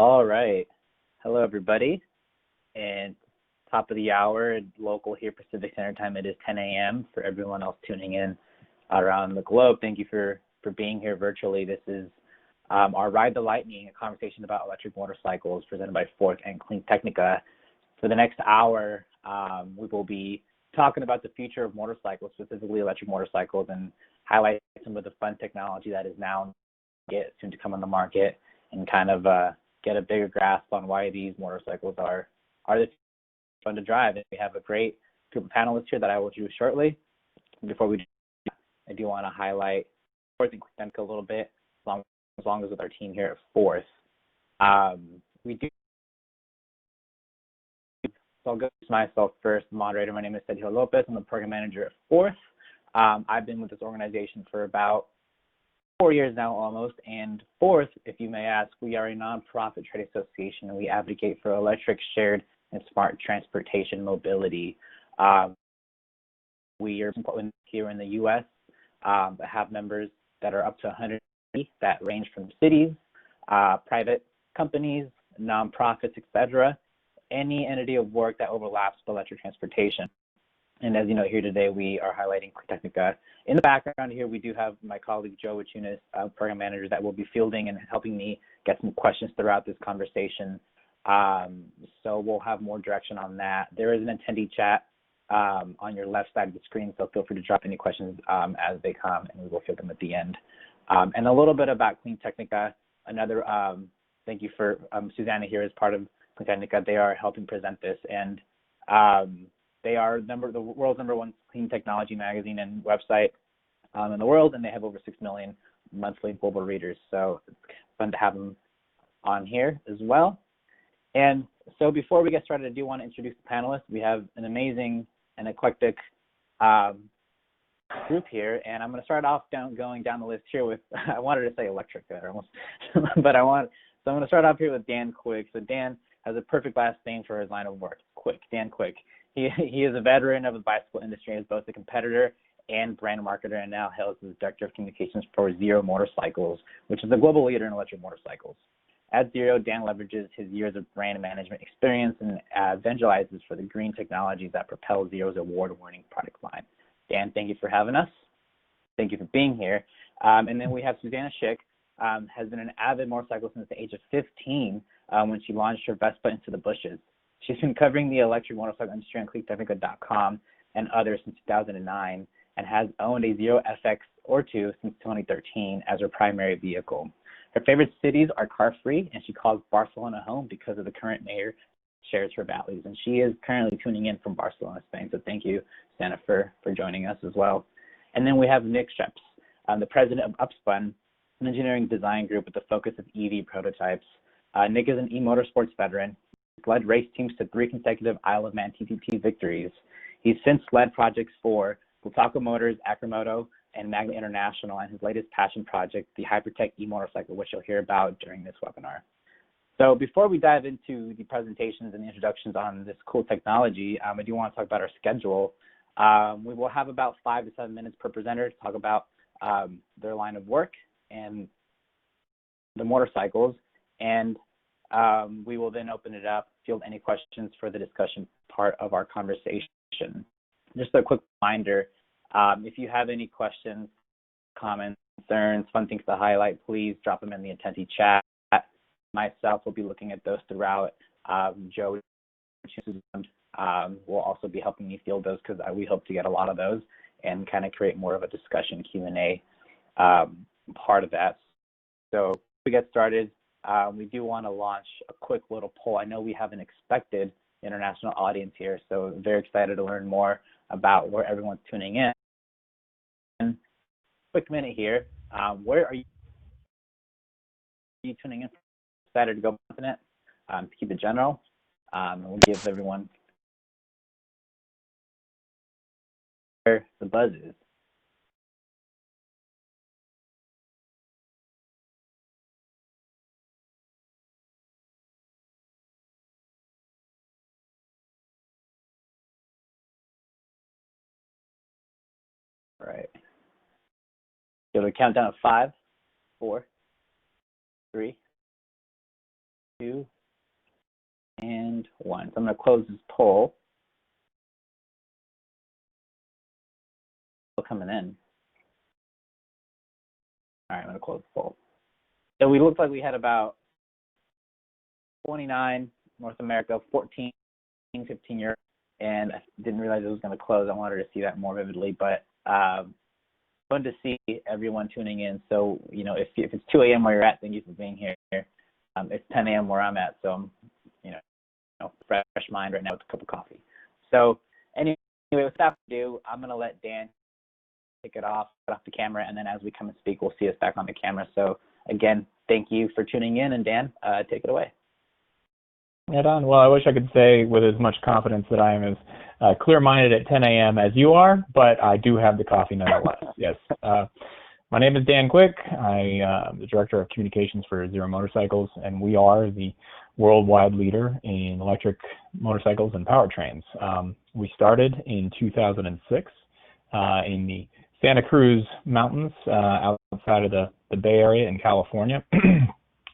All right. Hello, everybody. And top of the hour, local here, Pacific Standard Time, it is 10 a.m. For everyone else tuning in around the globe, thank you for being here virtually. This is our Ride the Lightning, a conversation about electric motorcycles presented by Fourth and Clean Technica. For the next hour, we will be talking about the future of motorcycles, specifically electric motorcycles, and highlight some of the fun technology that is now soon to come on the market, and kind of get a bigger grasp on why these motorcycles are fun to drive. And we have a great group of panelists here that I will introduce shortly. Before we do that, I do want to highlight Fourth and Clean Technica a little bit, as long as with our team here at Fourth. We do. So I'll go to myself first, moderator. My name is Sergio Lopez. I'm the program manager at Fourth. I've been with this organization for about 4 years now almost. And Fourth, if you may ask, we are a nonprofit trade association, and we advocate for electric, shared, and smart transportation mobility. We are here in the U.S. That have members that are up to 150 that range from cities, private companies, nonprofits, etc., any entity of work that overlaps with electric transportation. And as you know, here today, we are highlighting Clean Technica. In the background here, we do have my colleague, Joe Wachunas, program manager, that will be fielding and helping me get some questions throughout this conversation. So we'll have more direction on that. There is an attendee chat on your left side of the screen, so feel free to drop any questions as they come, and we will field them at the end. And a little bit about Clean Technica. Another thank you for Susanna here as part of Clean Technica. They are helping present this, and they are the world's #1 clean technology magazine and website in the world, and they have over 6 million monthly global readers. So it's fun to have them on here as well. And so before we get started, I do want to introduce the panelists. We have an amazing and eclectic group here, and I'm going to start off going down the list here with, I wanted to say electric there almost, but so I'm going to start off here with Dan Quick. So Dan has a perfect last name for his line of work, Quick, Dan Quick. He is a veteran of the bicycle industry, as both a competitor and brand marketer, and now hails as Director of Communications for Zero Motorcycles, which is a global leader in electric motorcycles. At Zero, Dan leverages his years of brand management experience and evangelizes for the green technologies that propel Zero's award-winning product line. Dan, thank you for having us. Thank you for being here. And then we have Susanna Schick, has been an avid motorcyclist since the age of 15 when she launched her Vespa Into the Bushes. She's been covering the electric motorcycle industry on cleantechnica.com and others since 2009, and has owned a Zero FX or 2 since 2013 as her primary vehicle. Her favorite cities are car-free, and she calls Barcelona home because of the current mayor shares her values. And she is currently tuning in from Barcelona, Spain. So thank you, Santa, for joining us as well. And then we have Nick Streps, the president of Upspun, an engineering design group with the focus of EV prototypes. Nick is an e-motorsports veteran. He's led race teams to 3 consecutive Isle of Man TTT victories. He's since led projects for Bultaco Motors, Acromoto, and Magna International, and his latest passion project, the Hypertech e-motorcycle, which you'll hear about during this webinar. So before we dive into the presentations and the introductions on this cool technology, I do want to talk about our schedule. We will have about 5 to 7 minutes per presenter to talk about their line of work and the motorcycles, and we will then open it up, field any questions for the discussion part of our conversation. Just a quick reminder, if you have any questions, comments, concerns, fun things to highlight, please drop them in the attendee chat. Myself will be looking at those throughout. Joe will also be helping me field those, because we hope to get a lot of those and kind of create more of a discussion Q&A part of that. So before we get started, we do want to launch a quick little poll. I know we have an expected international audience here, so I'm very excited to learn more about where everyone's tuning in. Quick minute here. Where are you tuning in? Excited to go on it. To keep it general, we'll give everyone where the buzz is. All right. Give a countdown of 5, 4, 3, 2, and 1. So I'm going to close this poll. Still coming in. All right, I'm going to close the poll. So we looked like we had about 29 North America, 14, 15 Europe, and I didn't realize it was going to close. I wanted to see that more vividly, but fun to see everyone tuning in. So, you know, if it's 2 a.m. where you're at, thank you for being here. It's 10 a.m. where I'm at, so I'm, fresh mind right now with a cup of coffee. So anyway, without ado, I'm going to let Dan kick it off, get off the camera, and then as we come and speak, we'll see us back on the camera. So again, thank you for tuning in, and Dan, take it away. Yeah, Don. Well, I wish I could say with as much confidence that I am as clear-minded at 10 a.m. as you are, but I do have the coffee nonetheless. Yes. My name is Dan Quick. I am the Director of Communications for Zero Motorcycles, and we are the worldwide leader in electric motorcycles and powertrains. We started in 2006 in the Santa Cruz Mountains outside of the Bay Area in California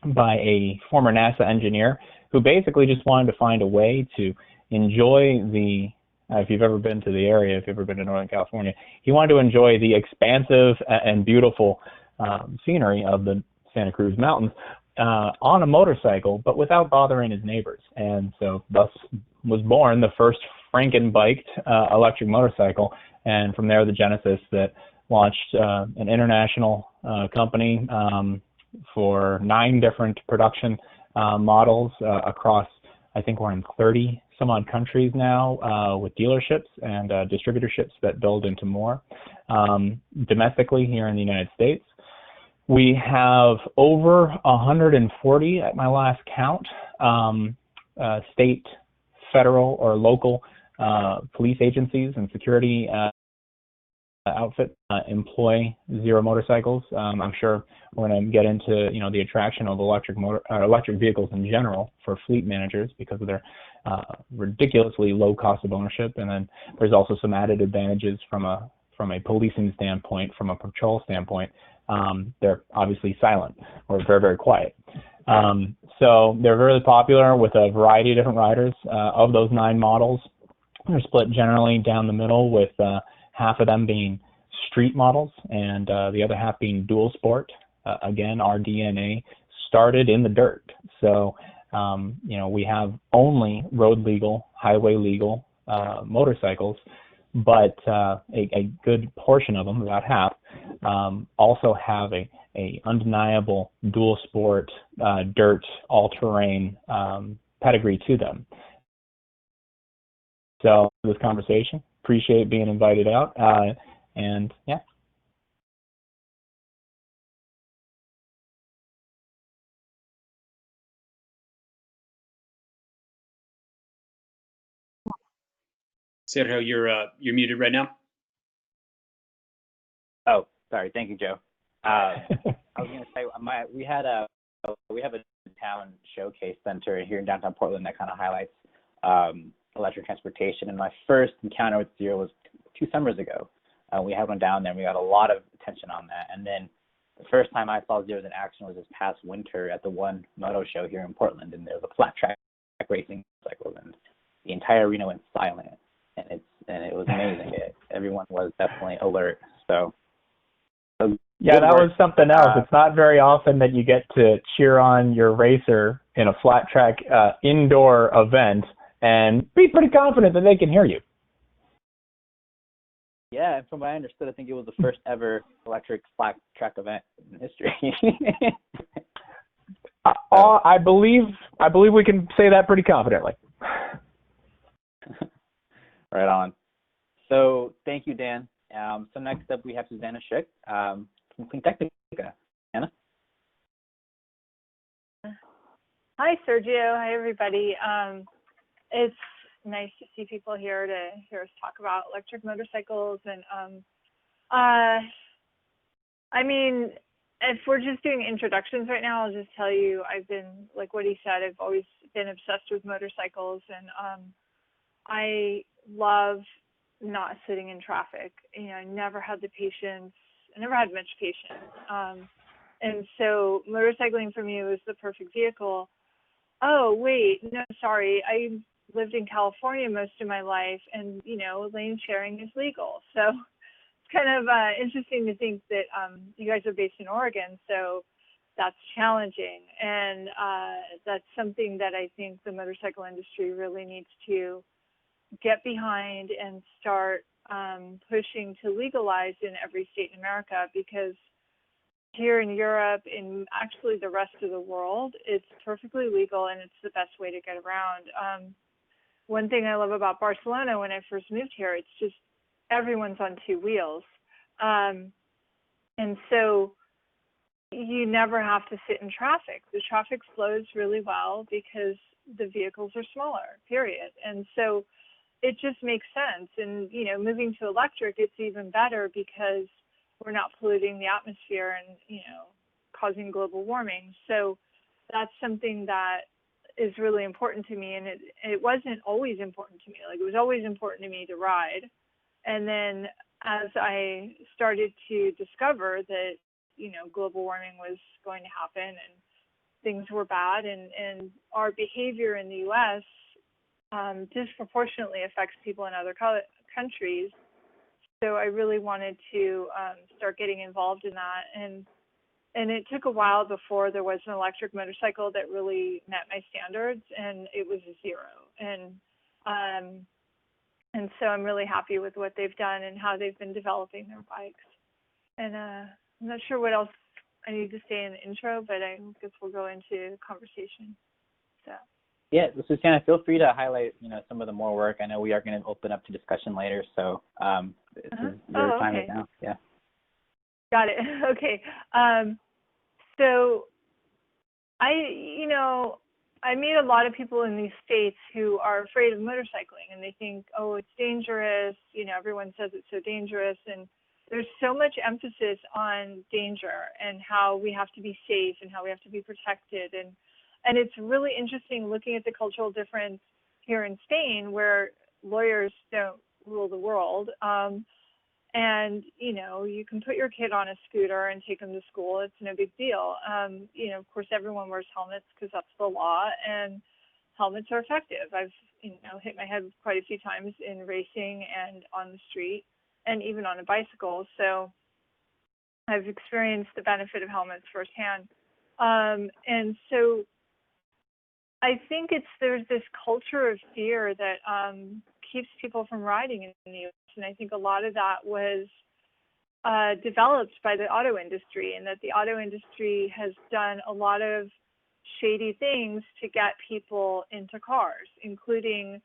by a former NASA engineer who basically just wanted to find a way to enjoy the, if you've ever been to the area, if you've ever been to Northern California, he wanted to enjoy the expansive and beautiful scenery of the Santa Cruz Mountains on a motorcycle, but without bothering his neighbors. And so thus was born the first Franken-biked electric motorcycle, and from there the genesis that launched an international company for 9 different production models across, I think we're in 30 some odd countries now with dealerships and distributorships that build into more. Domestically here in the United States, we have over 140 at my last count, state, federal, or local police agencies and security outfit employ Zero motorcycles. I'm sure we're going to get into the attraction of electric vehicles in general for fleet managers because of their ridiculously low cost of ownership, and then there's also some added advantages from a policing standpoint, from a patrol standpoint. They're obviously silent or very, very quiet. So they're really popular with a variety of different riders. Of those 9 models, they're split generally down the middle with half of them being street models and the other half being dual sport. Again, our DNA started in the dirt. So, we have only road legal, highway legal motorcycles, but a good portion of them, about half, also have a undeniable dual sport, dirt, all-terrain pedigree to them. So this conversation, appreciate being invited out, and yeah. Sergio, you're muted right now. Oh, sorry. Thank you, Joe. I was going to say we have a town showcase center here in downtown Portland that kind of highlights electric transportation. And my first encounter with Zero was 2 summers ago. We had one down there, and we got a lot of attention on that. And then the first time I saw Zeros in action was this past winter at the One Moto Show here in Portland, and there was a flat track racing cycle, and the entire arena went silent, and it was amazing. Everyone was definitely alert. So yeah, that was something else. It's not very often that you get to cheer on your racer in a flat track indoor event and be pretty confident that they can hear you. Yeah, and from what I understood, I think it was the first ever electric flat track event in history. I believe we can say that pretty confidently. Right on. So thank you, Dan. So next up we have Susanna Schick from Clean Technica. Anna? Hi, Sergio. Hi, everybody. It's nice to see people here to hear us talk about electric motorcycles. And I mean, if we're just doing introductions right now, I'll just tell you I've been, like what he said, I've always been obsessed with motorcycles, and I love not sitting in traffic. I never had the patience. I never had much patience. And so motorcycling for me was the perfect vehicle. Oh, wait, no, sorry. I lived in California most of my life, and, lane sharing is legal. So it's kind of interesting to think that you guys are based in Oregon, so that's challenging. And that's something that I think the motorcycle industry really needs to get behind and start pushing to legalize in every state in America, because here in Europe, in actually the rest of the world, it's perfectly legal and it's the best way to get around. One thing I love about Barcelona when I first moved here, it's just everyone's on two wheels. And so you never have to sit in traffic. The traffic flows really well because the vehicles are smaller, period. And so it just makes sense. And, moving to electric, it's even better because we're not polluting the atmosphere and, causing global warming. So that's something that is really important to me. And it wasn't always important to me. Like, it was always important to me to ride. And then as I started to discover that, global warming was going to happen and things were bad, and our behavior in the U.S. Disproportionately affects people in other countries. So I really wanted to start getting involved in that. And it took a while before there was an electric motorcycle that really met my standards, and it was a zero. And so I'm really happy with what they've done and how they've been developing their bikes. And I'm not sure what else I need to say in the intro, but I guess we'll go into conversation. So. Yeah, Susanna, feel free to highlight, some of the more work. I know we are going to open up to discussion later, so this is your time right now. Yeah. Got it. Okay. So I meet a lot of people in these states who are afraid of motorcycling, and they think, oh, it's dangerous. Everyone says it's so dangerous, and there's so much emphasis on danger and how we have to be safe and how we have to be protected. And it's really interesting looking at the cultural difference here in Spain, where lawyers don't rule the world. And, you can put your kid on a scooter and take him to school. It's no big deal. Of course, everyone wears helmets because that's the law, and helmets are effective. I've, hit my head quite a few times in racing and on the street and even on a bicycle. So I've experienced the benefit of helmets firsthand. And so I think there's this culture of fear that keeps people from riding in the U.S. And I think a lot of that was developed by the auto industry, and that the auto industry has done a lot of shady things to get people into cars, including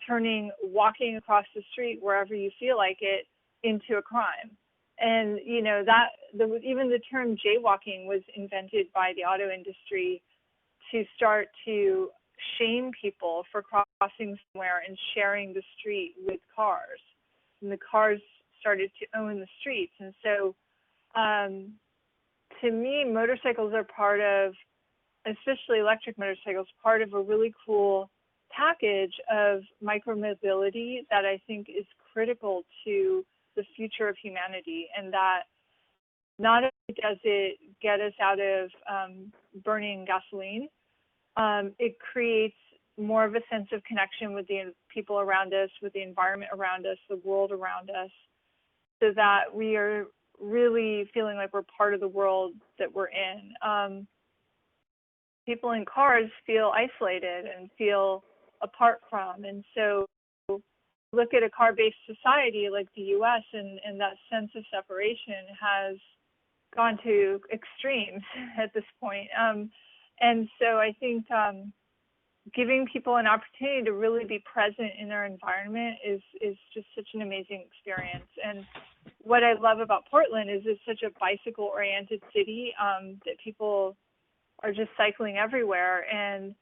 turning walking across the street wherever you feel like it into a crime. And, even the term jaywalking was invented by the auto industry to start to shame people for crossing somewhere and sharing the street with cars. And the cars started to own the streets. And so to me, motorcycles are part of, especially electric motorcycles, part of a really cool package of micromobility that I think is critical to the future of humanity. And that not only does it get us out of burning gasoline, it creates more of a sense of connection with the people around us, with the environment around us, the world around us, so that we are really feeling like we're part of the world that we're in. People in cars feel isolated and feel apart from, and so look at a car-based society like the U.S., and that sense of separation has gone to extremes at this point. And so I think giving people an opportunity to really be present in their environment is just such an amazing experience. And what I love about Portland is it's such a bicycle-oriented city, that people are just cycling everywhere. And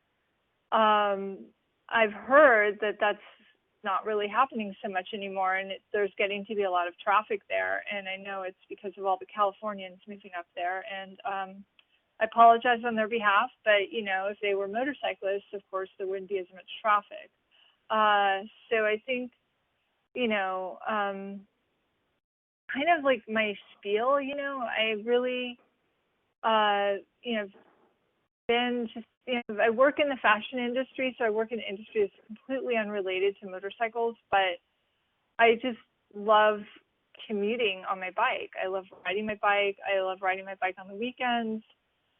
I've heard that that's not really happening so much anymore, and there's getting to be a lot of traffic there. And I know it's because of all the Californians moving up there. And I apologize on their behalf, but, if they were motorcyclists, of course, there wouldn't be as much traffic. So I think, kind of like my spiel, I really, been just I work in the fashion industry, so I work in an industry that's completely unrelated to motorcycles, but I just love commuting on my bike. I love riding my bike. I love riding my bike on the weekends.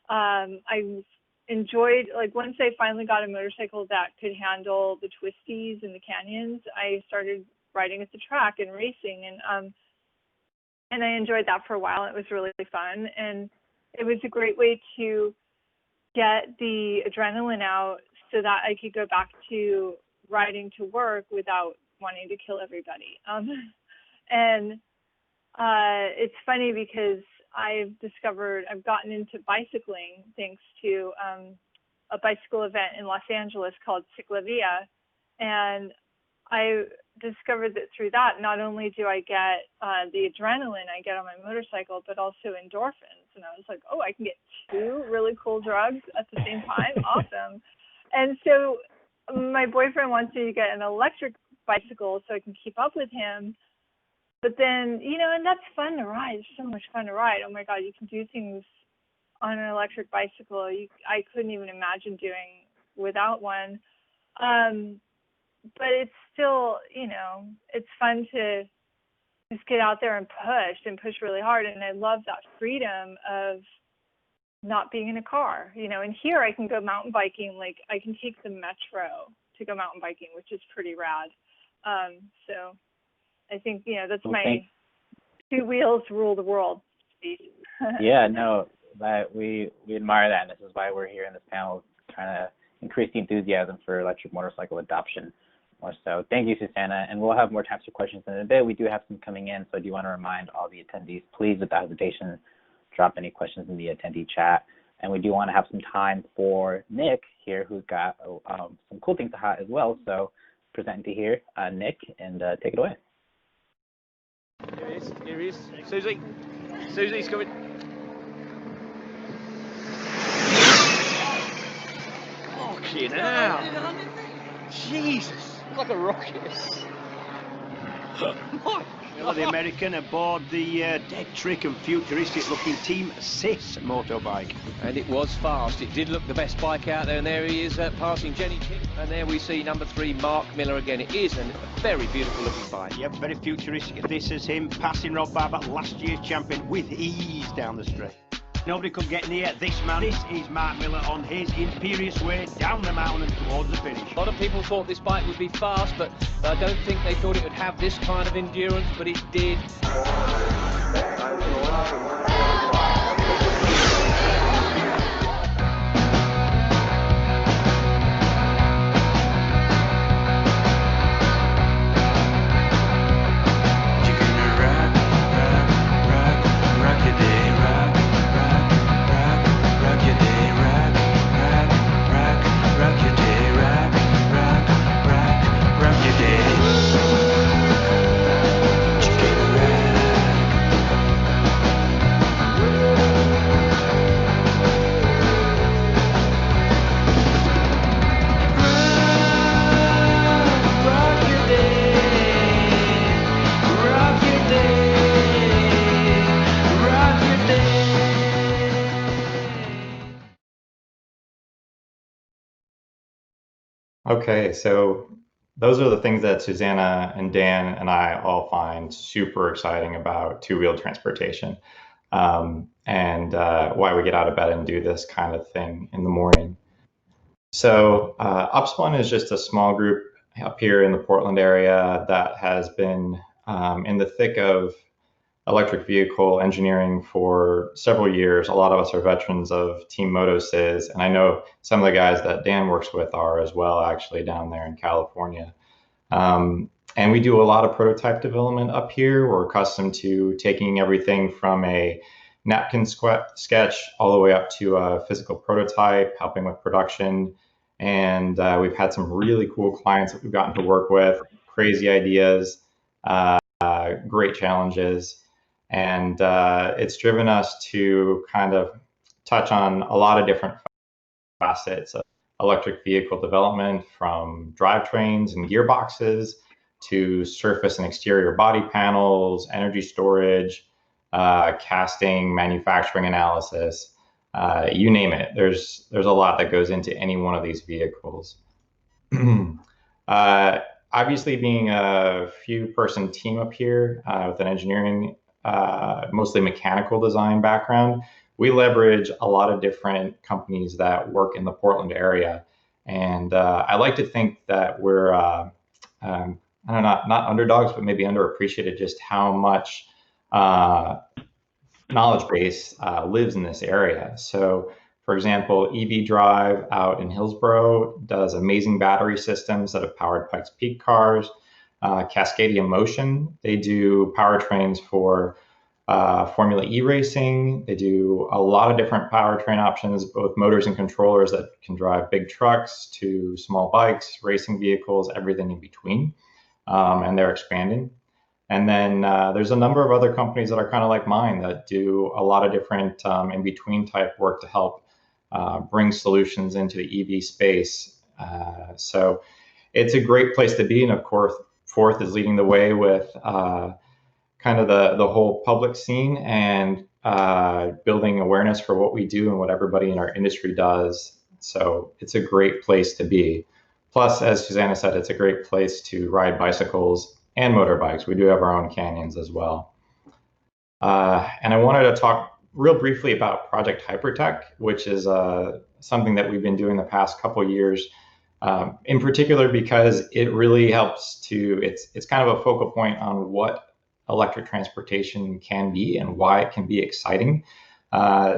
I enjoyed, like, once I finally got a motorcycle that could handle the twisties and the canyons, I started riding at the track and racing, and I enjoyed that for a while. It was really fun, and it was a great way to get the adrenaline out so that I could go back to riding to work without wanting to kill everybody. And it's funny because I've gotten into bicycling thanks to a bicycle event in Los Angeles called Ciclavia. And I discovered that through that, not only do I get the adrenaline I get on my motorcycle, but also endorphins. And I was like, oh, I can get 2 really cool drugs at the same time. Awesome. And so my boyfriend wants me to get an electric bicycle so I can keep up with him. But then, and that's fun to ride. It's so much fun to ride. Oh my God, you can do things on an electric bicycle I couldn't even imagine doing without one. But it's still, it's fun to just get out there and push really hard. And I love that freedom of not being in a car, and here I can go mountain biking. Like, I can take the metro to go mountain biking, which is pretty rad. So I think, that's my 2 wheels rule the world. Yeah, no, we admire that, and this is why we're here in this panel, trying to increase the enthusiasm for electric motorcycle adoption more so. Thank you, Susanna, and we'll have more time for questions in a bit. We do have some coming in, so I do want to remind all the attendees, please, without hesitation, drop any questions in the attendee chat. And we do want to have some time for Nick here, who's got some cool things to hot as well. So presenting to here, Nick, and take it away. Here he is. Here he is. Susie. Susie's coming. Fucking hell. Jesus. Like a rocket. The American aboard the dead trick and futuristic looking Team Sis motorbike. And it was fast. It did look the best bike out there, and there he is passing Jenny King. And there we see number 3, Mark Miller again. It is a very beautiful looking bike. Yep, very futuristic. This is him passing Rob Barber, last year's champion, with ease down the straight. Nobody could get near this man. This is Mark Miller on his imperious way down the mountain and towards the finish. A lot of people thought this bike would be fast, but I don't think they thought it would have this kind of endurance, but it did. Okay, so those are the things that Susanna and Dan and I all find super exciting about two-wheel transportation, and why we get out of bed and do this kind of thing in the morning. So Upspun is just a small group up here in the Portland area that has been in the thick of electric vehicle engineering for several years. A lot of us are veterans of Team MotoSys, and I know some of the guys that Dan works with are as well, actually, down there in California. And we do a lot of prototype development up here. We're accustomed to taking everything from a napkin sketch all the way up to a physical prototype, helping with production. And we've had some really cool clients that we've gotten to work with, crazy ideas, great challenges. And it's driven us to kind of touch on a lot of different facets of electric vehicle development, from drivetrains and gearboxes to surface and exterior body panels, energy storage, casting, manufacturing analysis. you name it. There's a lot that goes into any one of these vehicles. Obviously, being a few-person team up here with an engineering, mostly mechanical design background, we leverage a lot of different companies that work in the Portland area. And I like to think that we're, I don't know, not underdogs, but maybe underappreciated just how much knowledge base lives in this area. So, for example, EV Drive out in Hillsboro does amazing battery systems that have powered Pikes Peak cars. Cascadia Motion, they do powertrains for Formula E racing. They do a lot of different powertrain options, both motors and controllers that can drive big trucks to small bikes, racing vehicles, everything in between. And they're expanding. And then there's a number of other companies that are kind of like mine that do a lot of different in-between type work to help bring solutions into the EV space. So it's a great place to be. And of course, Forth is leading the way with kind of the whole public scene and building awareness for what we do and what everybody in our industry does. So it's a great place to be. Plus, as Susanna said, it's a great place to ride bicycles and motorbikes. We do have our own canyons as well. And I wanted to talk real briefly about Project Hypertech, which is something that we've been doing the past couple of years, in particular because it really helps to, it's kind of a focal point on what electric transportation can be and why it can be exciting.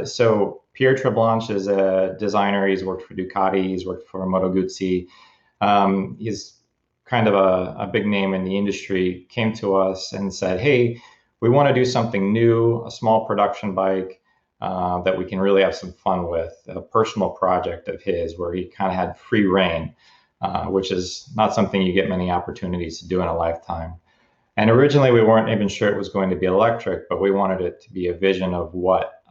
So Pierre Treblanche is a designer. He's worked for Ducati, he's worked for Moto Guzzi. He's kind of a big name in the industry, came to us and said, hey, we want to do something new, a small production bike that we can really have some fun with, a personal project of his where he kind of had free reign, which is not something you get many opportunities to do in a lifetime. And originally we weren't even sure it was going to be electric, but we wanted it to be a vision of what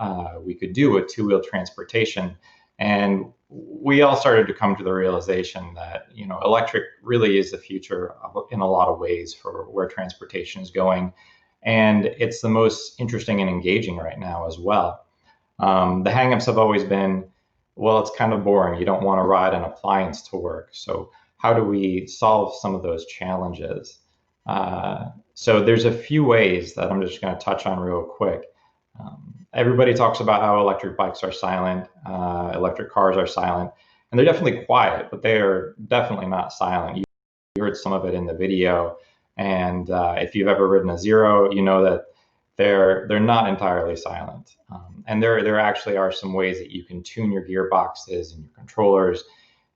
we could do with two-wheel transportation. And we all started to come to the realization that, you know, electric really is the future in a lot of ways for where transportation is going. And it's the most interesting and engaging right now as well. The hangups have always been, well, it's kind of boring. You don't want to ride an appliance to work. So how do we solve some of those challenges? So there's a few ways that I'm just going to touch on real quick. Everybody talks about how electric bikes are silent, electric cars are silent, and they're definitely quiet, but they are definitely not silent. You heard some of it in the video, and if you've ever ridden a Zero, you know that they're not entirely silent. And there actually are some ways that you can tune your gearboxes and your controllers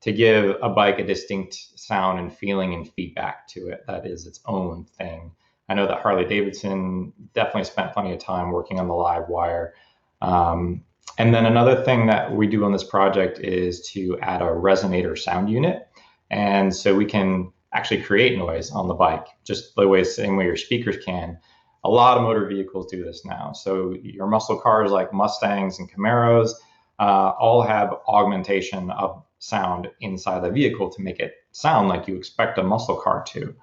to give a bike a distinct sound and feeling and feedback to it that is its own thing. I know that Harley Davidson definitely spent plenty of time working on the live wire. And then another thing that we do on this project is to add a resonator sound unit. And so we can actually create noise on the bike, just the same way your speakers can. A lot of motor vehicles do this now. So your muscle cars like Mustangs and Camaros all have augmentation of sound inside the vehicle to make it sound like you expect a muscle car to.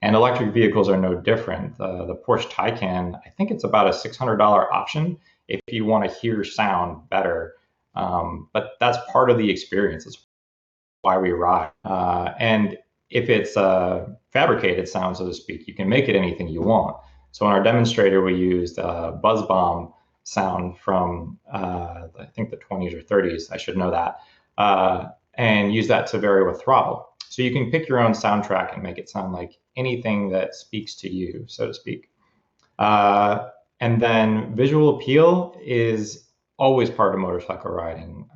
And electric vehicles are no different. The Porsche Taycan, I think it's about a $600 option if you want to hear sound better. But that's part of the experience. It's why we ride. And if it's fabricated sound, so to speak, you can make it anything you want. So in our demonstrator, we used Buzz Bomb sound from, I think the 20s or 30s, I should know that, and use that to vary with throttle. So you can pick your own soundtrack and make it sound like anything that speaks to you, so to speak. And then visual appeal is always part of motorcycle riding.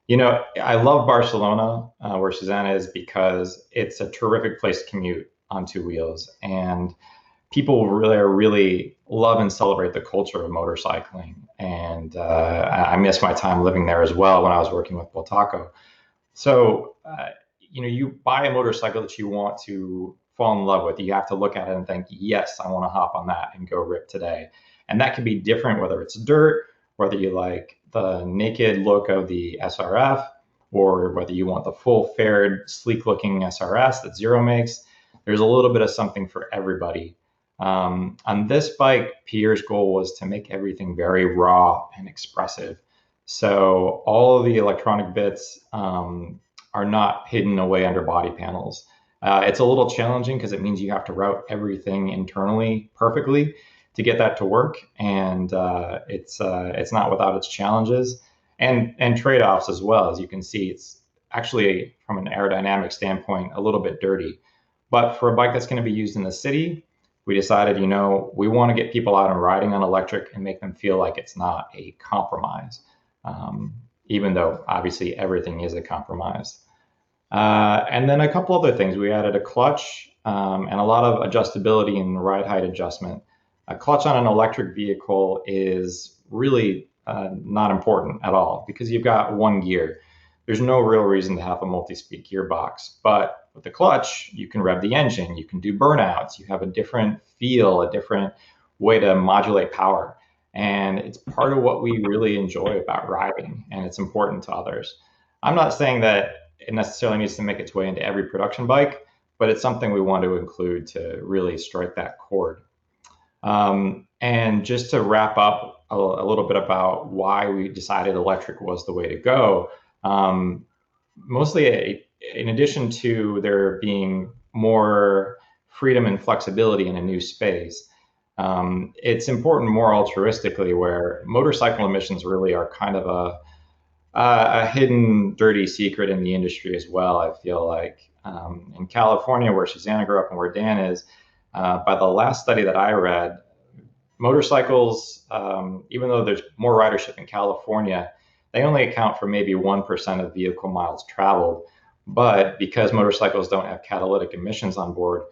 You know, I love Barcelona, where Susanna is, because it's a terrific place to commute on two wheels. And people really love and celebrate the culture of motorcycling. And I miss my time living there as well when I was working with Bultaco. So, you know, you buy a motorcycle that you want to fall in love with. You have to look at it and think, yes, I want to hop on that and go rip today. And that can be different, whether it's dirt, whether you like the naked look of the SRF, or whether you want the full fared, sleek looking SRS that Zero makes. There's a little bit of something for everybody. On this bike, Pierre's goal was to make everything very raw and expressive. So all of the electronic bits are not hidden away under body panels. It's a little challenging because it means you have to route everything internally perfectly to get that to work, and it's not without its challenges and trade-offs as well. As you can see, it's actually, from an aerodynamic standpoint, a little bit dirty. But for a bike that's going to be used in the city, we decided, we want to get people out and riding on electric and make them feel like it's not a compromise, even though obviously everything is a compromise. And then a couple other things. We added a clutch and a lot of adjustability and ride height adjustment. A clutch on an electric vehicle is really not important at all because you've got one gear. There's no real reason to have a multi-speed gearbox. But with the clutch, you can rev the engine, you can do burnouts, you have a different feel, a different way to modulate power. And it's part of what we really enjoy about riding, and it's important to others. I'm not saying that it necessarily needs to make its way into every production bike, but it's something we want to include to really strike that chord. And just to wrap up a little bit about why we decided electric was the way to go, mostly in addition to there being more freedom and flexibility in a new space, it's important more altruistically, where motorcycle emissions really are kind of a hidden dirty secret in the industry as well. I feel like in California, where Susanna grew up and where Dan is, by the last study that I read, motorcycles, even though there's more ridership in California, they only account for maybe 1% of vehicle miles traveled. But because motorcycles don't have catalytic emissions on board,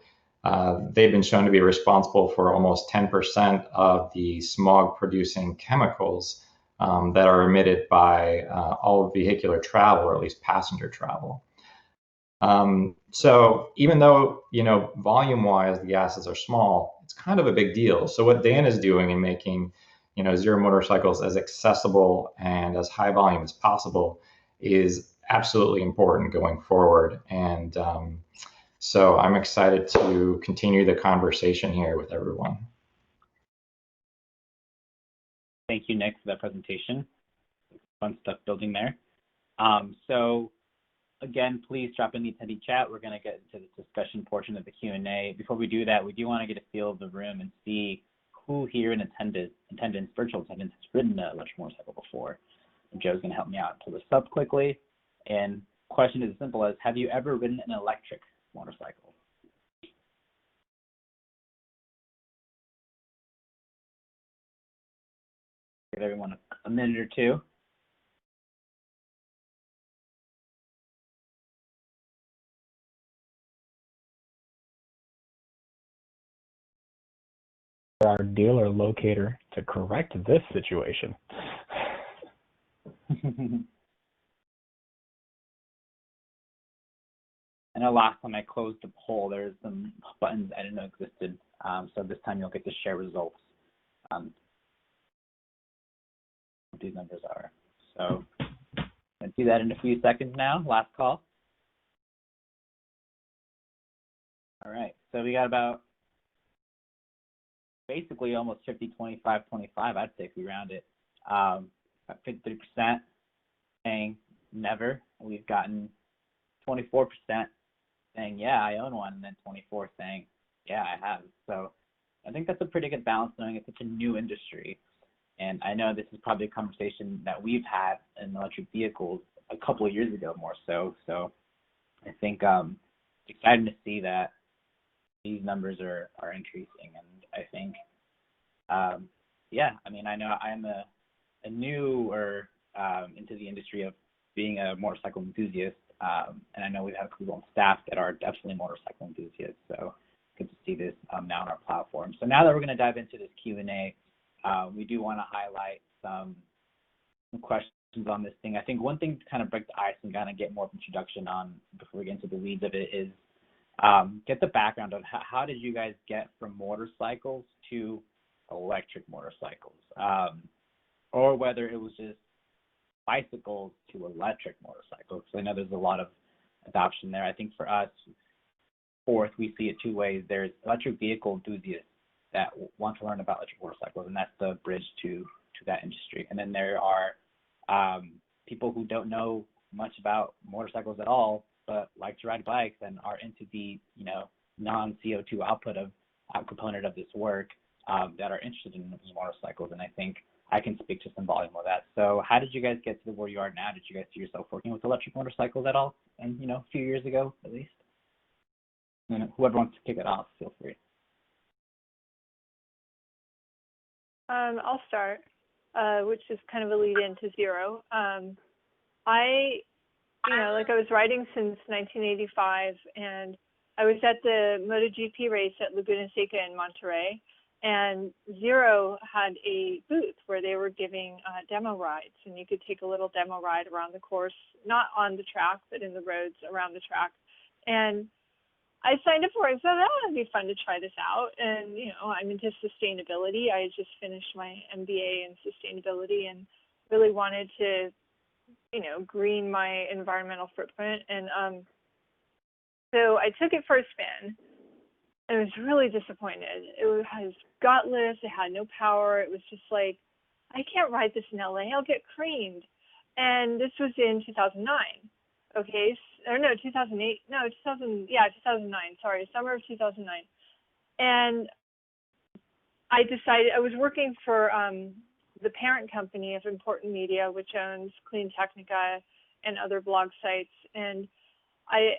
they've been shown to be responsible for almost 10% of the smog producing chemicals that are emitted by all vehicular travel, or at least passenger travel. So even though, volume-wise, the gases are small, it's kind of a big deal. So what Dan is doing in making, zero motorcycles as accessible and as high volume as possible is absolutely important going forward. And so I'm excited to continue the conversation here with everyone. Thank you, Nick, for that presentation. Fun stuff building there. So again, please drop in the attendee chat. We're going to get into the discussion portion of the Q&A. Before we do that, we do want to get a feel of the room and see who here in virtual attendance, has ridden an electric motorcycle before. And Joe's going to help me out and pull this up quickly. And question is as simple as, have you ever ridden an electric motorcycle? Give everyone a minute or two. Our dealer locator to correct this situation. I know last time I closed the poll, there's some buttons I didn't know existed. So this time you'll get to share results. What these numbers are. So I'm going to do that in a few seconds now. Last call. All right. So we got about basically almost 50, 25, 25, I'd say, if we round it. About 53% saying never. We've gotten 24% saying, yeah, I own one, and then 24 saying, yeah, I have. So I think that's a pretty good balance, knowing it's such a new industry. And I know this is probably a conversation that we've had in electric vehicles a couple of years ago more so. So I think it's exciting to see that these numbers are increasing. And I think, I know I'm a newer into the industry of being a motorcycle enthusiast. And I know we have people on staff that are definitely motorcycle enthusiasts. So good to see this now on our platform. So now that we're going to dive into this Q&A, we do want to highlight some questions on this thing. I think one thing to kind of break the ice and kind of get more of an introduction on before we get into the weeds of it is get the background of how did you guys get from motorcycles to electric motorcycles, or whether it was just bicycles to electric motorcycles. So I know there's a lot of adoption there. I think for us, fourth, we see it two ways. There's electric vehicle enthusiasts that want to learn about electric motorcycles, and that's the bridge to that industry. And then there are people who don't know much about motorcycles at all, but like to ride bikes and are into the, non-CO2 component of this work, that are interested in motorcycles. And I think I can speak to some volume of that. So how did you guys get to where you are now? Did you guys see yourself working with electric motorcycles at all? And, a few years ago, at least? And whoever wants to kick it off, feel free. I'll start, which is kind of a lead into Zero. I was riding since 1985, and I was at the MotoGP race at Laguna Seca in Monterey, and Zero had a booth where they were giving demo rides, and you could take a little demo ride around the course, not on the track, but in the roads around the track. And I signed up for it. So that would be fun to try this out. And, I'm into sustainability. I just finished my MBA in sustainability and really wanted to, green my environmental footprint. And so I took it for a spin and was really disappointed. It was gutless. It had no power. It was just like, I can't ride this in LA. I'll get creamed. And this was in 2009. Okay, or no, 2008, no, 2009, sorry, summer of 2009. And I decided, I was working for the parent company of Important Media, which owns Clean Technica and other blog sites. And I,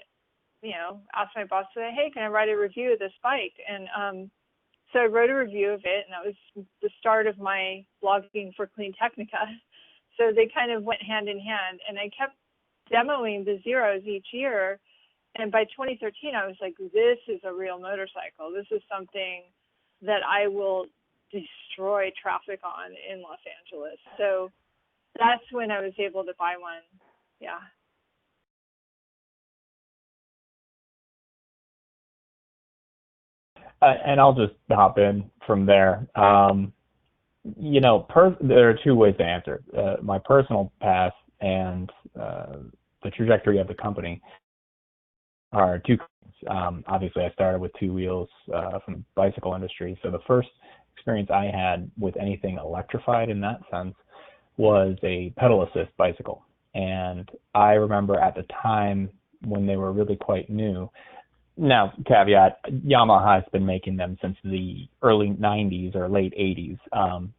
asked my boss, hey, can I write a review of this bike? And so I wrote a review of it, and that was the start of my blogging for Clean Technica. So they kind of went hand in hand, and I kept demoing the Zeros each year, and by 2013 I was like, this is a real motorcycle. This is something that I will destroy traffic on in Los Angeles. So that's when I was able to buy one. Yeah. And I'll just hop in from there. There are two ways to answer. My personal path and the trajectory of the company are two things. Obviously, I started with two wheels from the bicycle industry. So the first experience I had with anything electrified in that sense was a pedal assist bicycle. And I remember at the time when they were really quite new. Now, caveat, Yamaha has been making them since the early 90s or late 80s.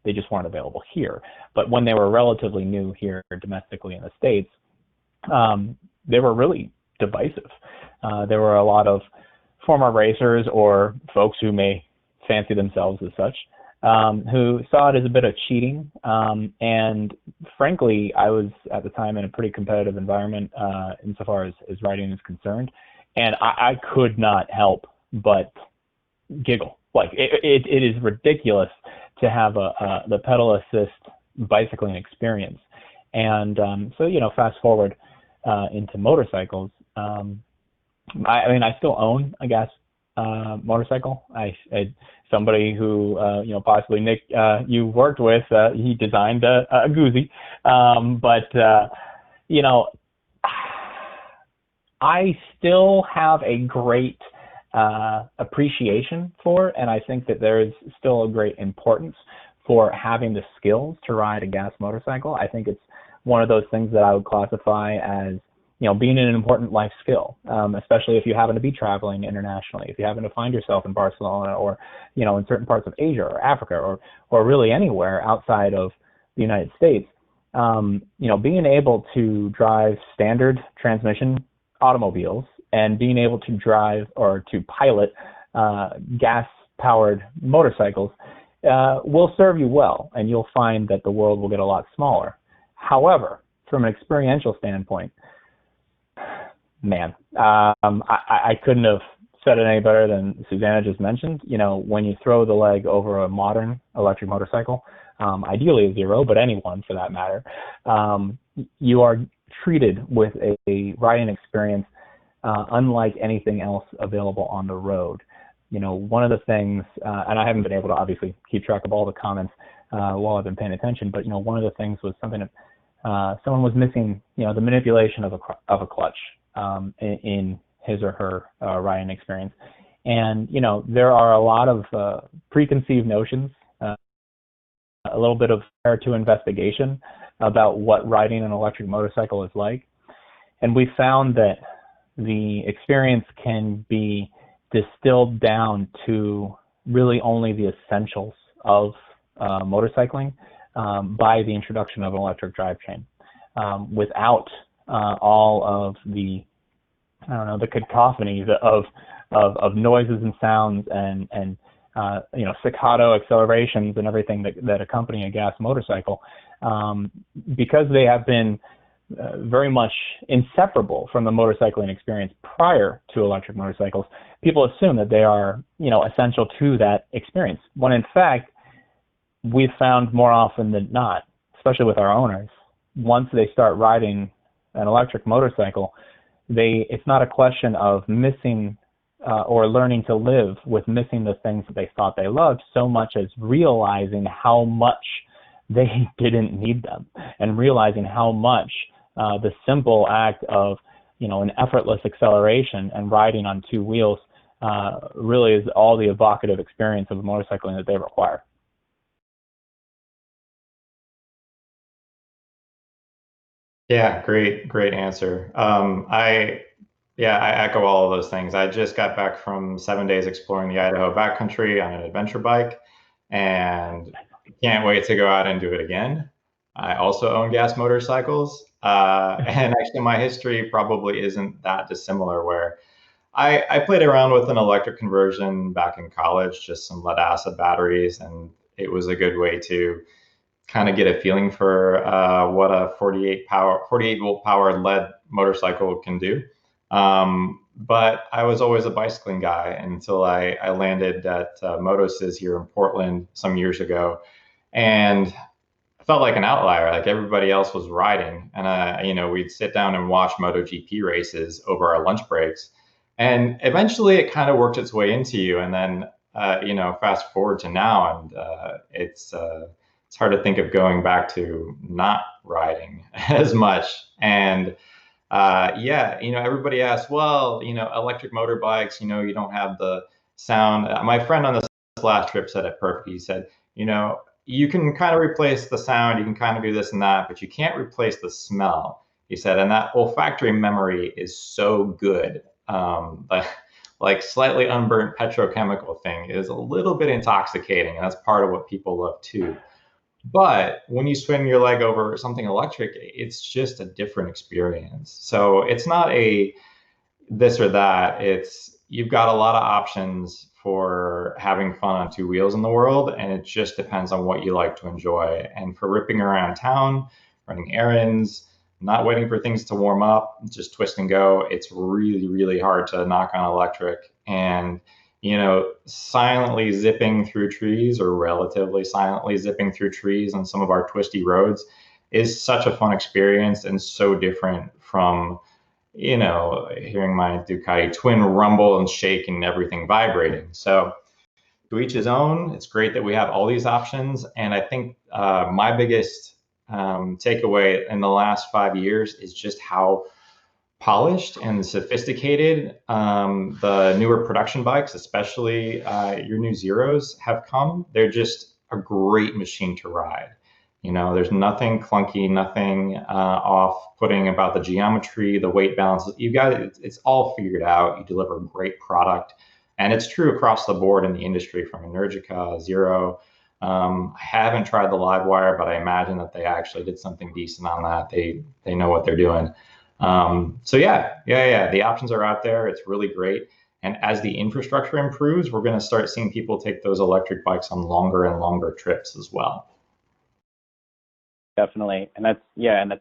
They just weren't available here. But when they were relatively new here domestically in the States, they were really divisive. There were a lot of former racers or folks who may fancy themselves as such, who saw it as a bit of cheating. And frankly, I was at the time in a pretty competitive environment insofar as riding is concerned. And I could not help but giggle. Like, it is ridiculous to have the pedal assist bicycling experience. And so, fast forward into motorcycles. I still own a gas motorcycle. Somebody who, possibly Nick, you worked with, he designed a Guzzi. I still have a great appreciation for, and I think that there is still a great importance for having the skills to ride a gas motorcycle. I think it's one of those things that I would classify as, being an important life skill, especially if you happen to be traveling internationally, if you happen to find yourself in Barcelona or, in certain parts of Asia or Africa or really anywhere outside of the United States. Being able to drive standard transmission automobiles and being able to drive or to pilot gas-powered motorcycles will serve you well, and you'll find that the world will get a lot smaller. However, from an experiential standpoint, man, I couldn't have said it any better than Susanna just mentioned. When you throw the leg over a modern electric motorcycle, ideally a Zero, but any one for that matter, you are treated with a riding experience unlike anything else available on the road. One of the things, and I haven't been able to obviously keep track of all the comments while I've been paying attention, but one of the things was something that someone was missing, the manipulation of a clutch in his or her riding experience. And there are a lot of preconceived notions a little bit of to investigation about what riding an electric motorcycle is like. And we found that the experience can be distilled down to really only the essentials of motorcycling by the introduction of an electric drivetrain. Without all of the, the cacophony of noises and sounds and staccato accelerations and everything that accompany a gas motorcycle, because they have been very much inseparable from the motorcycling experience prior to electric motorcycles, people assume that they are, essential to that experience. When in fact, we've found more often than not, especially with our owners, once they start riding an electric motorcycle, it's not a question of missing or learning to live with missing the things that they thought they loved, so much as realizing how much they didn't need them, and realizing how much the simple act of, an effortless acceleration and riding on two wheels really is all the evocative experience of motorcycling that they require. Yeah, great answer. I echo all of those things. I just got back from 7 days exploring the Idaho backcountry on an adventure bike, and can't wait to go out and do it again. I also own gas motorcycles, and actually my history probably isn't that dissimilar, where I played around with an electric conversion back in college, just some lead acid batteries, and it was a good way to kind of get a feeling for what a 48 volt powered lead motorcycle can do. But I was always a bicycling guy until I landed at Motosys here in Portland some years ago, and I felt like an outlier. Like everybody else was riding, and we'd sit down and watch MotoGP races over our lunch breaks, and eventually it kind of worked its way into you. And then fast forward to now, and it's hard to think of going back to not riding as much. And everybody asks, well, electric motorbikes, you don't have the sound. My friend on this last trip said it perfect. He said, you can kind of replace the sound, you can kind of do this and that, but you can't replace the smell. He said, and that olfactory memory is so good. Like slightly unburnt petrochemical thing is a little bit intoxicating, and that's part of what people love too. But when you swing your leg over something electric, it's just a different experience. So it's not a this or that. You've got a lot of options for having fun on two wheels in the world, and it just depends on what you like to enjoy. And for ripping around town, running errands, not waiting for things to warm up, just twist and go, it's really, really hard to knock on electric. And silently zipping through trees, or relatively silently zipping through trees on some of our twisty roads, is such a fun experience, and so different from, hearing my Ducati twin rumble and shake and everything vibrating. So to each his own. It's great that we have all these options. And I think my biggest takeaway in the last 5 years is just how polished and sophisticated the newer production bikes, especially your new Zeros, have come. They're just a great machine to ride. There's nothing clunky, nothing off-putting about the geometry, the weight balance. It's all figured out. You deliver a great product, and it's true across the board in the industry, from Energica, Zero. I haven't tried the Livewire, but I imagine that they actually did something decent on that. They know what they're doing. The options are out there. It's really great. And as the infrastructure improves, we're going to start seeing people take those electric bikes on longer and longer trips as well. Definitely. And I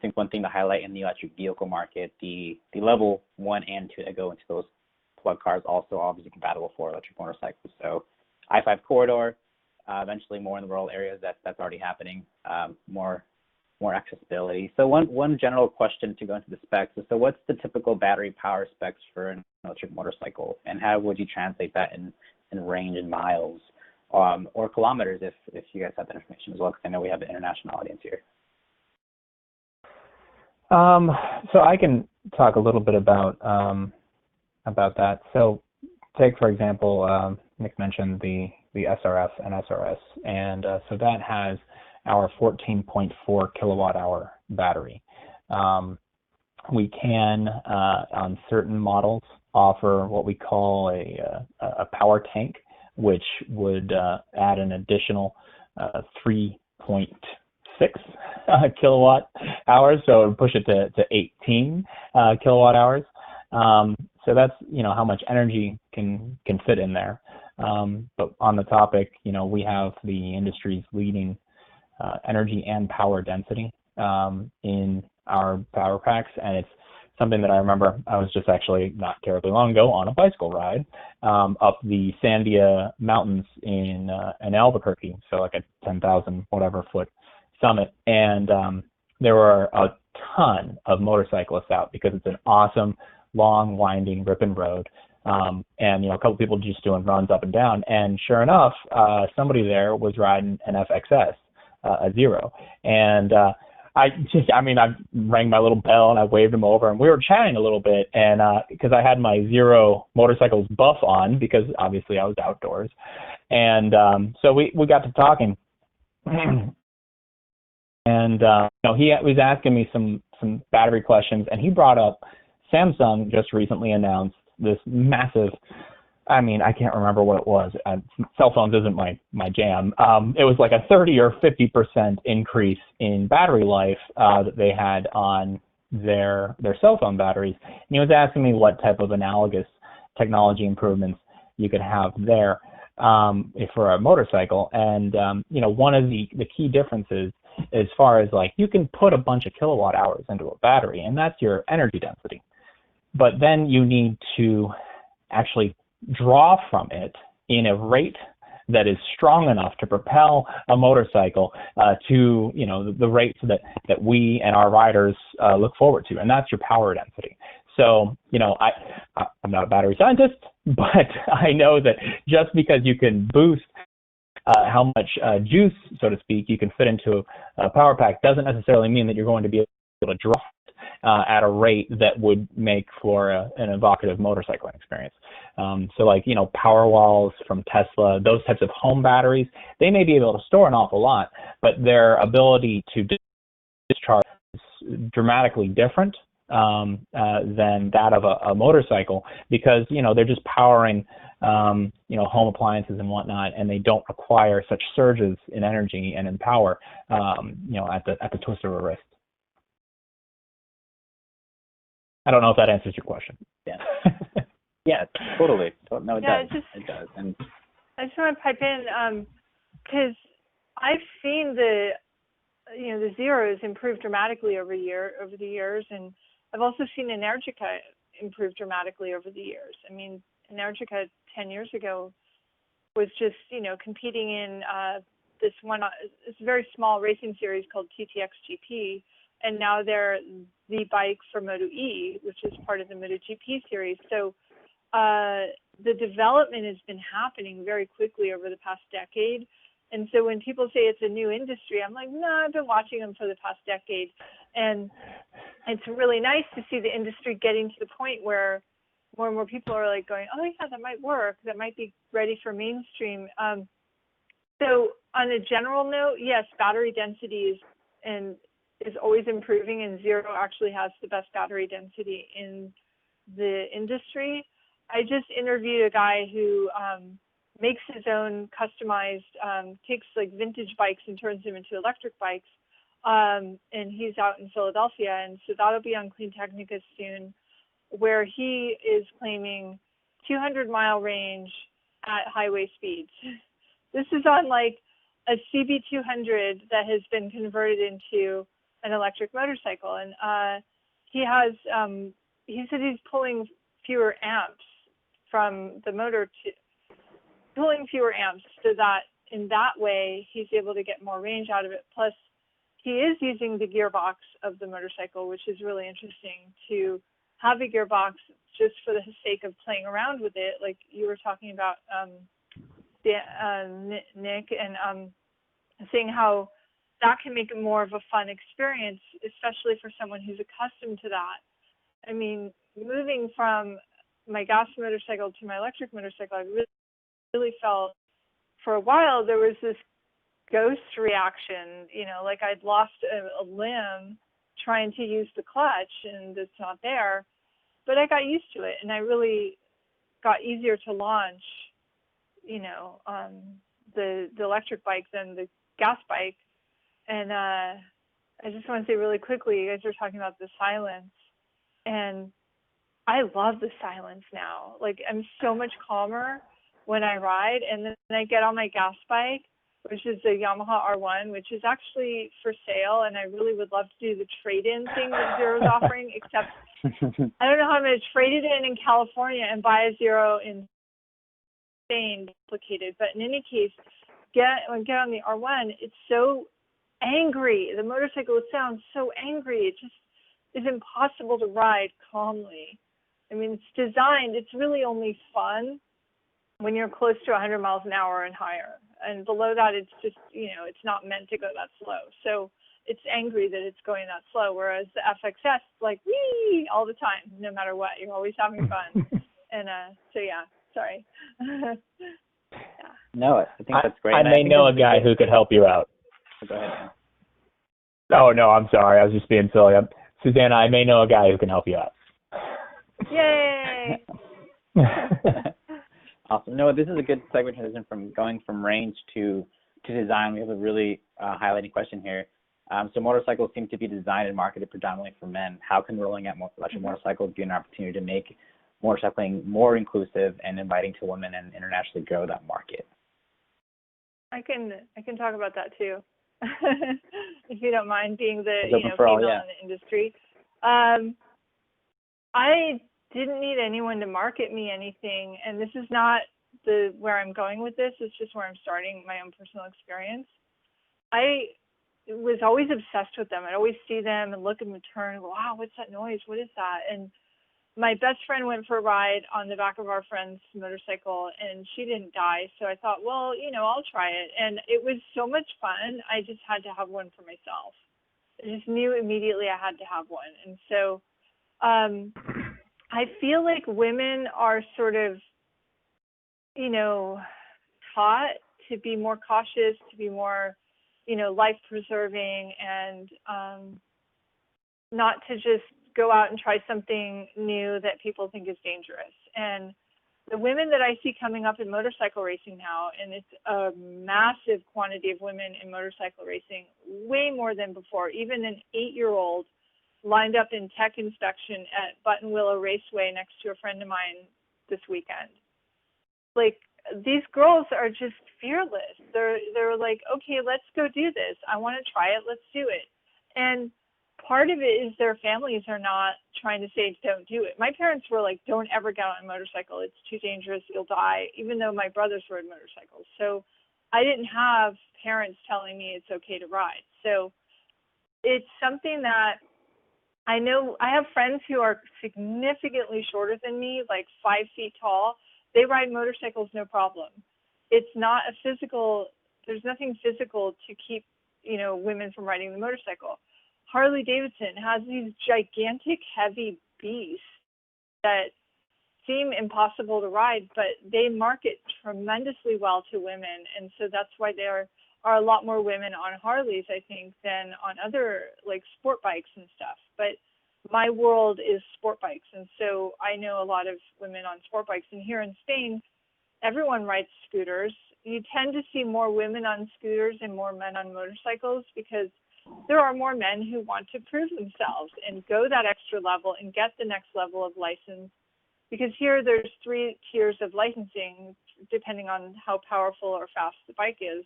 think one thing to highlight in the electric vehicle market, the level 1 and 2 that go into those plug cars also obviously compatible for electric motorcycles. So I-5 corridor, eventually more in the rural areas, that's already happening, more accessibility. So one general question to go into the specs is, so what's the typical battery power specs for an electric motorcycle, and how would you translate that in range and miles, or kilometers if you guys have that information as well, because I know we have an international audience here. So I can talk a little bit about that. So take, for example, Nick mentioned the SRF and SRS, and so that has our 14.4 kilowatt hour battery. We can, on certain models, offer what we call a power tank, which would add an additional 3.6 kilowatt hours, so it would push it to 18 kilowatt hours. So that's, how much energy can fit in there. But on the topic, we have the industry's leading energy and power density in our power packs, and it's something that I remember. I was just actually not terribly long ago on a bicycle ride up the Sandia Mountains in Albuquerque, so like a 10,000 whatever foot summit, and there were a ton of motorcyclists out because it's an awesome, long, winding, ripping road. And a couple people just doing runs up and down, and sure enough, somebody there was riding an FXS, a Zero, and I rang my little bell and I waved him over, and we were chatting a little bit, and because I had my Zero motorcycles buff on because obviously I was outdoors, and so we got to talking, and he was asking me some battery questions, and he brought up Samsung just recently announced this massive, I can't remember what it was. Cell phones isn't my jam. It was like a 30 or 50% increase in battery life that they had on their cell phone batteries. And he was asking me what type of analogous technology improvements you could have there for a motorcycle. And one of the key differences as far as you can put a bunch of kilowatt hours into a battery, and that's your energy density. But then you need to actually draw from it in a rate that is strong enough to propel a motorcycle to the rates that we and our riders look forward to, and that's your power density. So I'm not a battery scientist, but I know that just because you can boost how much juice, so to speak, you can fit into a power pack doesn't necessarily mean that you're going to be able to draw at a rate that would make for an evocative motorcycling experience. So power walls from Tesla, those types of home batteries, they may be able to store an awful lot, but their ability to discharge is dramatically different than that of a motorcycle, because they're just powering home appliances and whatnot, and they don't require such surges in energy and in power at the twist of a wrist. I don't know if that answers your question. Yeah. Yeah, totally. No, it does. It does. And I just want to pipe in because I've seen the Zeros improve dramatically over the years, and I've also seen Energica improve dramatically over the years. Energica 10 years ago was just competing in this very small racing series called TTX GP. And now they're the bike for Moto E, which is part of the MotoGP series. So the development has been happening very quickly over the past decade. And so when people say it's a new industry, I'm like, no, I've been watching them for the past decade. And it's really nice to see the industry getting to the point where more and more people are going, oh, yeah, that might work. That might be ready for mainstream. So on a general note, yes, battery density is always improving, and Zero actually has the best battery density in the industry. I just interviewed a guy who makes his own customized, takes vintage bikes and turns them into electric bikes, and he's out in Philadelphia, and so that'll be on Clean Technica soon, where he is claiming 200-mile range at highway speeds. This is on a CB200 that has been converted into an electric motorcycle, and he said he's pulling fewer amps from the motor so that in that way he's able to get more range out of it. Plus he is using the gearbox of the motorcycle, which is really interesting to have a gearbox just for the sake of playing around with it, like you were talking about, Nick, and seeing how that can make it more of a fun experience, especially for someone who's accustomed to that. Moving from my gas motorcycle to my electric motorcycle, I really felt for a while there was this ghost reaction, you know, like I'd lost a limb trying to use the clutch and it's not there. But I got used to it, and I really got easier to launch, you know, the electric bike than the gas bike. And I just want to say really quickly, you guys were talking about the silence, and I love the silence now. Like, I'm so much calmer when I ride, and then I get on my gas bike, which is the Yamaha R1, which is actually for sale, and I really would love to do the trade-in thing that Zero's offering, except I don't know how I'm going to trade it in California and buy a Zero in Spain, complicated. But in any case, get on the R1, it's so angry. The motorcycle sounds so angry. It just is impossible to ride calmly. I mean, it's designed, it's really only fun when you're close to 100 miles an hour and higher. And below that, it's just, you know, it's not meant to go that slow. So it's angry that it's going that slow, whereas the FXS, like, wee, all the time, no matter what. You're always having fun. And so, yeah, sorry. Yeah. No, I think that's great. I may know a guy who could help you out. Go ahead, Dan. Oh, no, I'm sorry. I was just being silly. Susanna, I may know a guy who can help you out. Yay! Awesome. No, this is a good segue transition from going from range to design. We have a really highlighting question here. So motorcycles seem to be designed and marketed predominantly for men. How can rolling out electric motorcycles be an opportunity to make motorcycling more inclusive and inviting to women and internationally grow that market? I can talk about that too, if you don't mind, being the female in the industry. I didn't need anyone to market me anything, and this is not where I'm going with this. It's just where I'm starting my own personal experience. I was always obsessed with them. I'd always see them and look at them and turn and go, wow, what's that noise? What is that? And my best friend went for a ride on the back of our friend's motorcycle, and she didn't die. So I thought, well, you know, I'll try it. And it was so much fun. I just had to have one for myself. I just knew immediately I had to have one. And so I feel like women are sort of, you know, taught to be more cautious, to be more, you know, life-preserving, and not to just go out and try something new that people think is dangerous. And the women that I see coming up in motorcycle racing now, and it's a massive quantity of women in motorcycle racing, way more than before. Even an 8-year-old lined up in tech inspection at Button Willow Raceway next to a friend of mine this weekend. Like, these girls are just fearless. They're like, okay, let's go do this. I want to try it. Let's do it. And part of it is their families are not trying to say don't do it. My parents were like, don't ever get on a motorcycle. It's too dangerous. You'll die, even though my brothers rode motorcycles. So I didn't have parents telling me it's okay to ride. So it's something that I know. I have friends who are significantly shorter than me, like 5 feet tall. They ride motorcycles no problem. It's not a physical, there's nothing physical to keep, you know, women from riding the motorcycle. Harley Davidson has these gigantic, heavy beasts that seem impossible to ride, but they market tremendously well to women. And so that's why there are a lot more women on Harleys, I think, than on other, like, sport bikes and stuff. But my world is sport bikes, and so I know a lot of women on sport bikes. And here in Spain, everyone rides scooters. You tend to see more women on scooters and more men on motorcycles because there are more men who want to prove themselves and go that extra level and get the next level of license. Because here there's 3 tiers of licensing depending on how powerful or fast the bike is.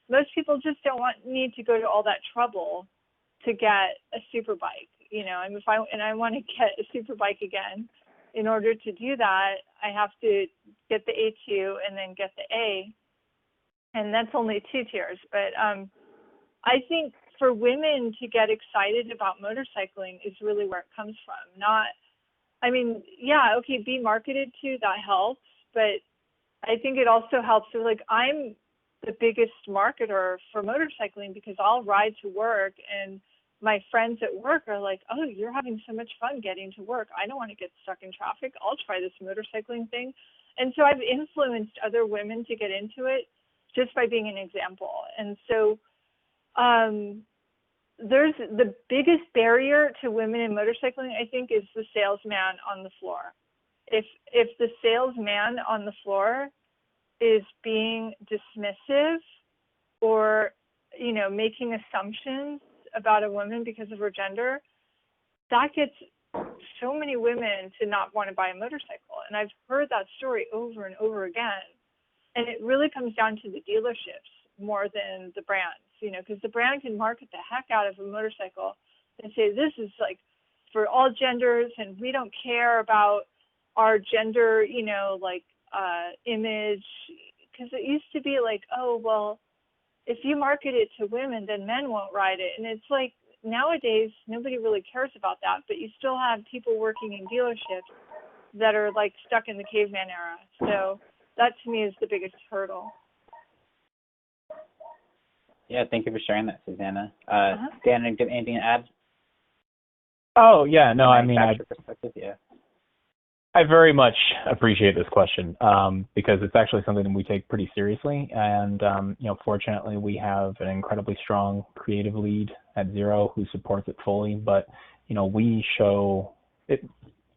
Most people just don't need to go to all that trouble to get a super bike. You know, and I want to get a super bike again. In order to do that, I have to get the A2 and then get the A, and that's only 2 tiers. But I think for women to get excited about motorcycling is really where it comes from. Not, I mean, yeah, okay, be marketed to, that helps, but I think it also helps. So, like, I'm the biggest marketer for motorcycling because I'll ride to work, and my friends at work are like, oh, you're having so much fun getting to work. I don't want to get stuck in traffic. I'll try this motorcycling thing. And so I've influenced other women to get into it just by being an example. And so there's the biggest barrier to women in motorcycling, I think, is the salesman on the floor. If the salesman on the floor is being dismissive or, you know, making assumptions about a woman because of her gender, that gets so many women to not want to buy a motorcycle. And I've heard that story over and over again. And it really comes down to the dealerships more than the brands, you know, because the brand can market the heck out of a motorcycle and say, this is like for all genders and we don't care about our gender, you know, like image. Because it used to be like, oh, well, if you market it to women, then men won't ride it. And it's like, nowadays, nobody really cares about that, but you still have people working in dealerships that are like stuck in the caveman era. So that to me is the biggest hurdle. Yeah, thank you for sharing that, Susanna. Dan, anything to add? Oh, yeah, no, I mean, perspective, yeah. I very much appreciate this question because it's actually something that we take pretty seriously. And, you know, fortunately, we have an incredibly strong creative lead at Zero who supports it fully. But, you know, we show it.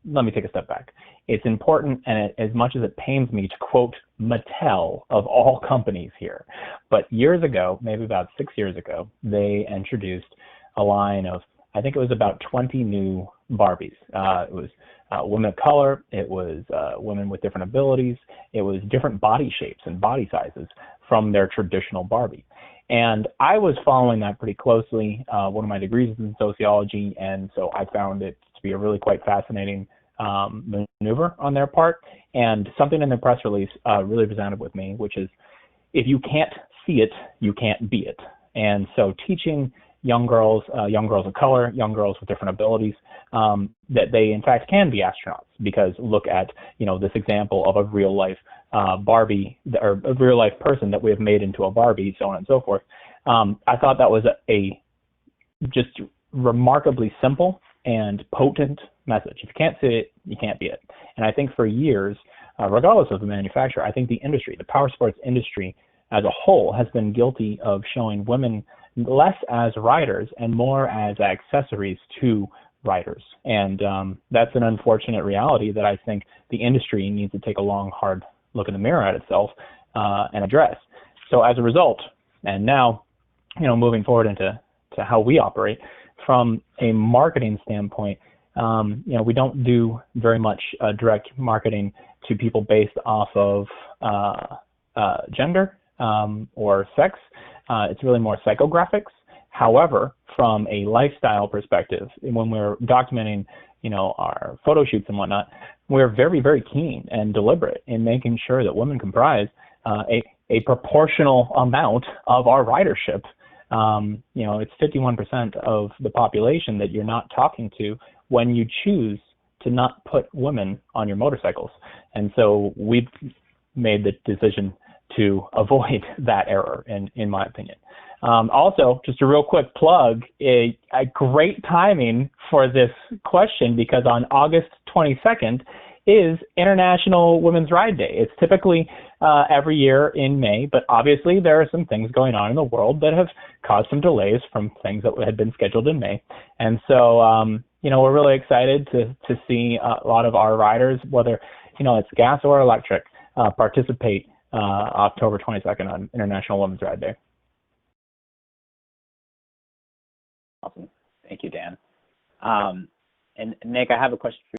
Let me take a step back. It's important, and as much as it pains me to quote Mattel of all companies here, but years ago, maybe about 6 years ago, they introduced a line of, I think it was about 20 new Barbies. It was women of color, it was women with different abilities, it was different body shapes and body sizes from their traditional Barbie. And I was following that pretty closely. One of my degrees is in sociology, and so I found it to be a really quite fascinating maneuver on their part. And something in the press release really resounded with me, which is, if you can't see it, you can't be it. And so teaching young girls of color, young girls with different abilities, that they in fact can be astronauts. Because look at, you know, this example of a real life Barbie, or a real life person that we have made into a Barbie, so on and so forth. I thought that was a just remarkably simple and potent message. If you can't see it, you can't be it. And I think for years, regardless of the manufacturer, I think the industry, the power sports industry as a whole, has been guilty of showing women less as riders and more as accessories to riders. And that's an unfortunate reality that I think the industry needs to take a long, hard look in the mirror at itself and address. So as a result, and now, you know, moving forward into how we operate from a marketing standpoint, you know, we don't do very much direct marketing to people based off of gender or sex. It's really more psychographics. However, from a lifestyle perspective, when we're documenting, you know, our photo shoots and whatnot, we're very, very keen and deliberate in making sure that women comprise a proportional amount of our ridership. You know, it's 51% of the population that you're not talking to when you choose to not put women on your motorcycles. And so we've made the decision to avoid that error, in my opinion. Also, just a real quick plug, a great timing for this question, because on August 22nd is International Women's Ride Day. It's typically every year in May, but obviously there are some things going on in the world that have caused some delays from things that had been scheduled in May. And so, you know, we're really excited to see a lot of our riders, whether, you know, it's gas or electric, participate October 22nd on International Women's Ride Day. Awesome. Thank you, Dan. And Nick, I have a question for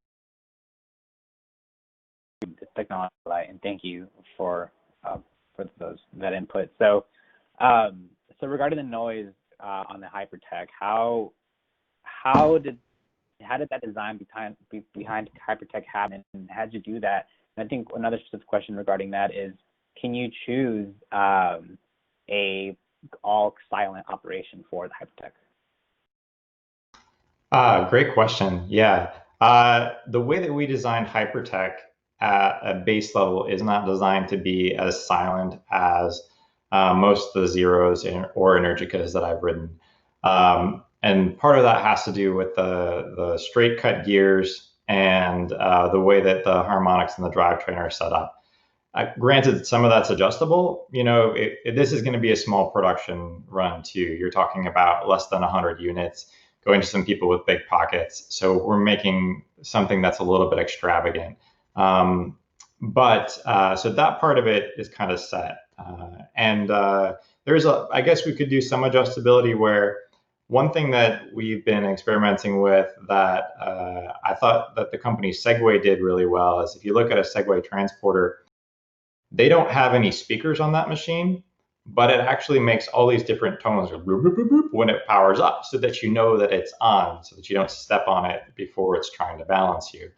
you, the technology, and thank you for that input. So, so regarding the noise on the Hypertech, how did that design behind Hypertech happen, and how did you do that? And I think another specific question regarding that is, can you choose a all silent operation for the Hypertech? Great question. Yeah. The way that we designed Hypertech at a base level is not designed to be as silent as most of the Zeros or Energicas that I've ridden. And part of that has to do with the straight cut gears and the way that the harmonics and the drivetrain are set up. Granted, some of that's adjustable. This is going to be a small production run too. You're talking about less than 100 units going to some people with big pockets. So we're making something that's a little bit extravagant. So that part of it is kind of set. I guess we could do some adjustability where one thing that we've been experimenting with that I thought that the company Segway did really well is if you look at a Segway transporter, they don't have any speakers on that machine, but it actually makes all these different tones when it powers up so that you know that it's on, so that you don't step on it before it's trying to balance you.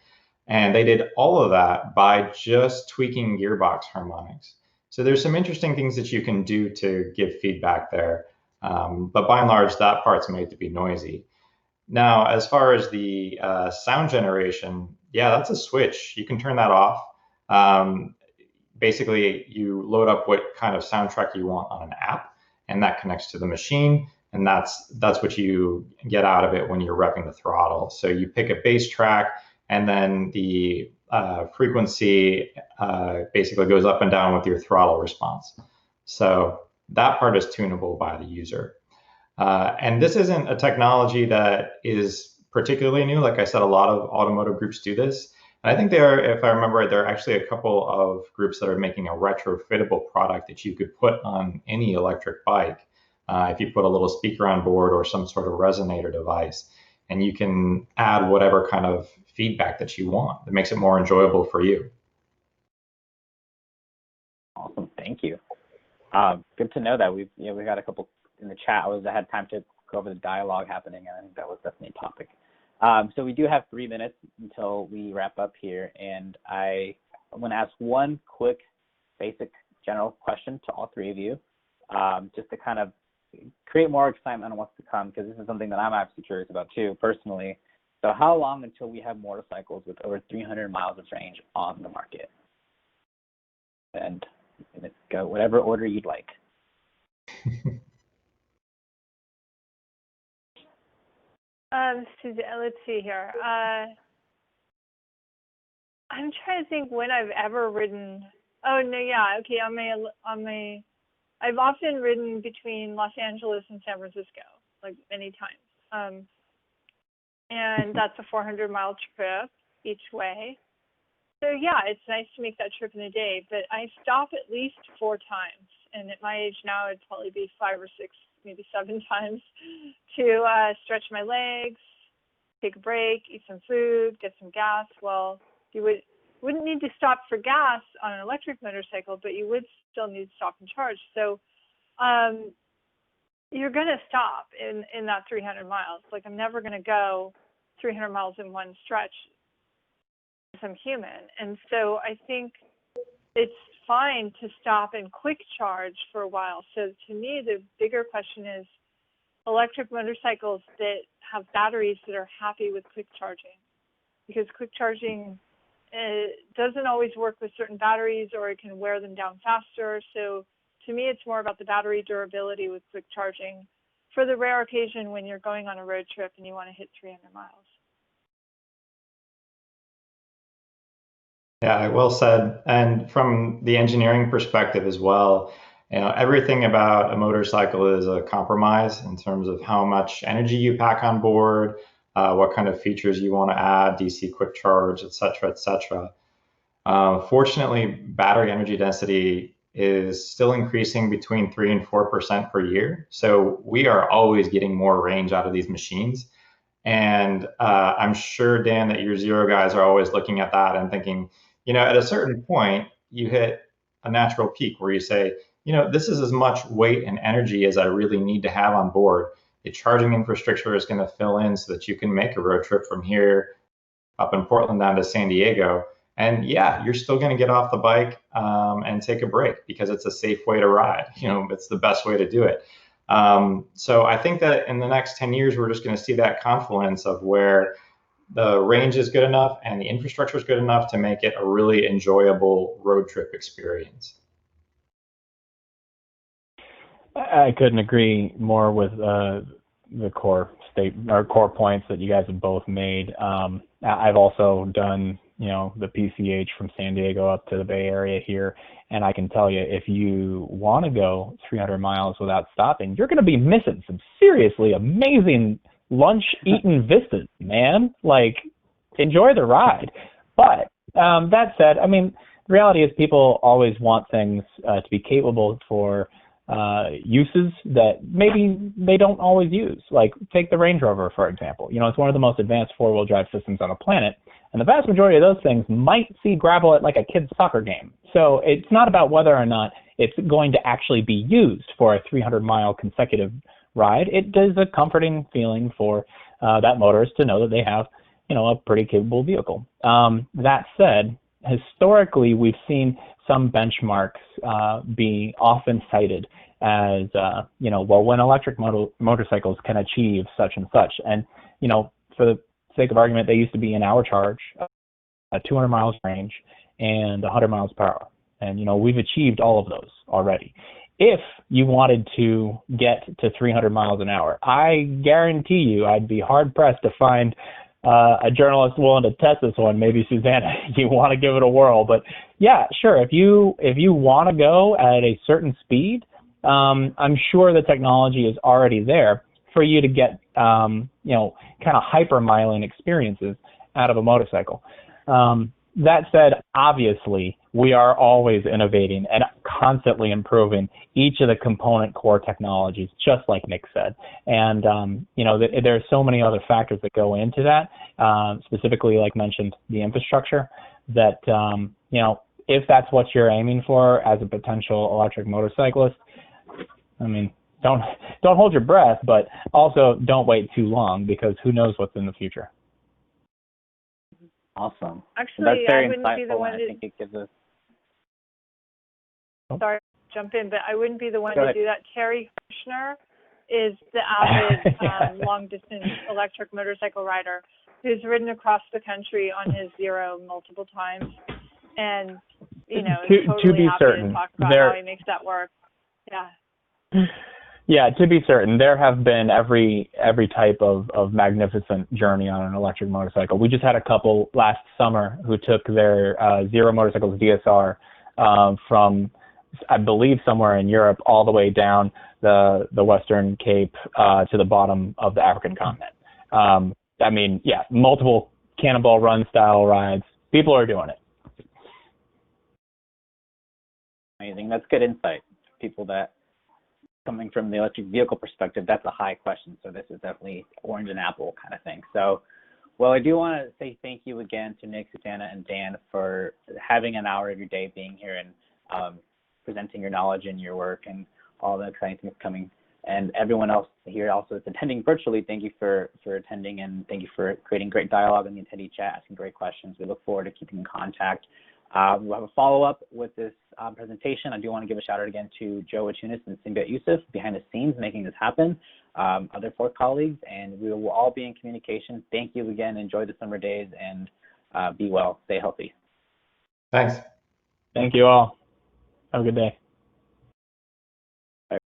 And they did all of that by just tweaking gearbox harmonics. So there's some interesting things that you can do to give feedback there. But by and large, that part's made to be noisy. Now, as far as the sound generation, yeah, that's a switch. You can turn that off. Basically, you load up what kind of soundtrack you want on an app, and that connects to the machine, and that's what you get out of it when you're revving the throttle. So you pick a bass track, and then the frequency basically goes up and down with your throttle response. So that part is tunable by the user. And this isn't a technology that is particularly new. Like I said, a lot of automotive groups do this. And I think if I remember right, there are actually a couple of groups that are making a retrofittable product that you could put on any electric bike. If you put a little speaker on board or some sort of resonator device, and you can add whatever kind of feedback that you want that makes it more enjoyable for you. Awesome, thank you. Good to know that we got a couple in the chat. I had time to go over the dialogue happening, and I think that was definitely a topic. So we do have 3 minutes until we wrap up here, and I want to ask one quick, basic, general question to all three of you, just to kind of create more excitement on what's to come, because this is something that I'm actually curious about too, personally. So how long until we have motorcycles with over 300 miles of range on the market? And let's go whatever order you'd like. Let's see here. I'm trying to think when I've ever ridden. Oh no, yeah, okay. I've often ridden between Los Angeles and San Francisco, like many times. And that's a 400-mile trip each way. So yeah, it's nice to make that trip in a day. But I stop at least 4 times, and at my age now, it'd probably be 5 or 6, maybe 7 times to stretch my legs, take a break, eat some food, get some gas. Well, you wouldn't need to stop for gas on an electric motorcycle, but you would still need to stop and charge. So you're going to stop in that 300 miles. Like, I'm never going to go 300 miles in one stretch as I'm human. And so I think it's fine to stop and quick charge for a while. So to me, the bigger question is electric motorcycles that have batteries that are happy with quick charging, because quick charging doesn't always work with certain batteries, or it can wear them down faster. So to me, it's more about the battery durability with quick charging for the rare occasion when you're going on a road trip and you want to hit 300 miles. Yeah, well said. And from the engineering perspective as well, everything about a motorcycle is a compromise in terms of how much energy you pack on board, what kind of features you want to add, DC quick charge, et cetera, et cetera. Fortunately, battery energy density is still increasing between 3 and 4% per year. So we are always getting more range out of these machines. And I'm sure, Dan, that your Zero guys are always looking at that and thinking, at a certain point, you hit a natural peak where you say, this is as much weight and energy as I really need to have on board. The charging infrastructure is going to fill in so that you can make a road trip from here up in Portland down to San Diego. And yeah, you're still going to get off the bike and take a break because it's a safe way to ride. It's the best way to do it. So I think that in the next 10 years, we're just going to see that confluence of where the range is good enough and the infrastructure is good enough to make it a really enjoyable road trip experience. I couldn't agree more with the core points that you guys have both made. I've also done the PCH from San Diego up to the Bay Area here. And I can tell you, if you want to go 300 miles without stopping, you're going to be missing some seriously amazing lunch-eaten vistas, man. Like, enjoy the ride. But that said, I mean, the reality is people always want things to be capable for uses that maybe they don't always use. Like, take the Range Rover, for example. It's one of the most advanced four-wheel drive systems on the planet, and the vast majority of those things might see gravel at like a kid's soccer game. So it's not about whether or not it's going to actually be used for a 300-mile consecutive ride. It is a comforting feeling for that motorist to know that they have, a pretty capable vehicle. That said, historically, we've seen some benchmarks be often cited as, when electric motorcycles can achieve such and such. And, for the sake of argument, they used to be an hour charge, 200 miles range, and 100 miles per hour. And, we've achieved all of those already. If you wanted to get to 300 miles an hour, I guarantee you I'd be hard-pressed to find a journalist willing to test this one. Maybe Susanna, you want to give it a whirl, but yeah, sure. If you want to go at a certain speed, I'm sure the technology is already there for you to get, kind of hyper-miling experiences out of a motorcycle. That said, obviously, we are always innovating and constantly improving each of the component core technologies, just like Nick said. And, there are so many other factors that go into that, specifically, like mentioned, the infrastructure, that, if that's what you're aiming for as a potential electric motorcyclist, I mean, don't hold your breath, but also don't wait too long, because who knows what's in the future. Awesome. Actually, that's very I wouldn't be the insightful, one and I think it gives us. Sorry to jump in, but I wouldn't be the one Go to ahead. do that. Terry Hirschner is the avid long-distance electric motorcycle rider who's ridden across the country on his Zero multiple times, and is totally to be happy certain, to talk about how he makes that work. Yeah. Yeah, to be certain, there have been every type of magnificent journey on an electric motorcycle. We just had a couple last summer who took their Zero motorcycles DSR from, I believe, somewhere in Europe all the way down the Western Cape to the bottom of the African continent. Multiple Cannonball Run style rides. People are doing it. Amazing. That's good insight. People that, coming from the electric vehicle perspective, that's a high question. So this is definitely orange and apple kind of thing. So, well, I do want to say thank you again to Nick, Susanna, and Dan for having an hour of your day being here and presenting your knowledge and your work and all the exciting things coming. And everyone else here also is attending virtually. Thank you for attending, and thank you for creating great dialogue in the attendee chat, asking great questions. We look forward to keeping in contact. We'll have a follow-up with this presentation. I do want to give a shout-out again to Joe Achunis and Simbat Yusuf behind the scenes making this happen, other fourth colleagues, and we will all be in communication. Thank you again. Enjoy the summer days, and be well. Stay healthy. Thanks. Thank you all. Have a good day.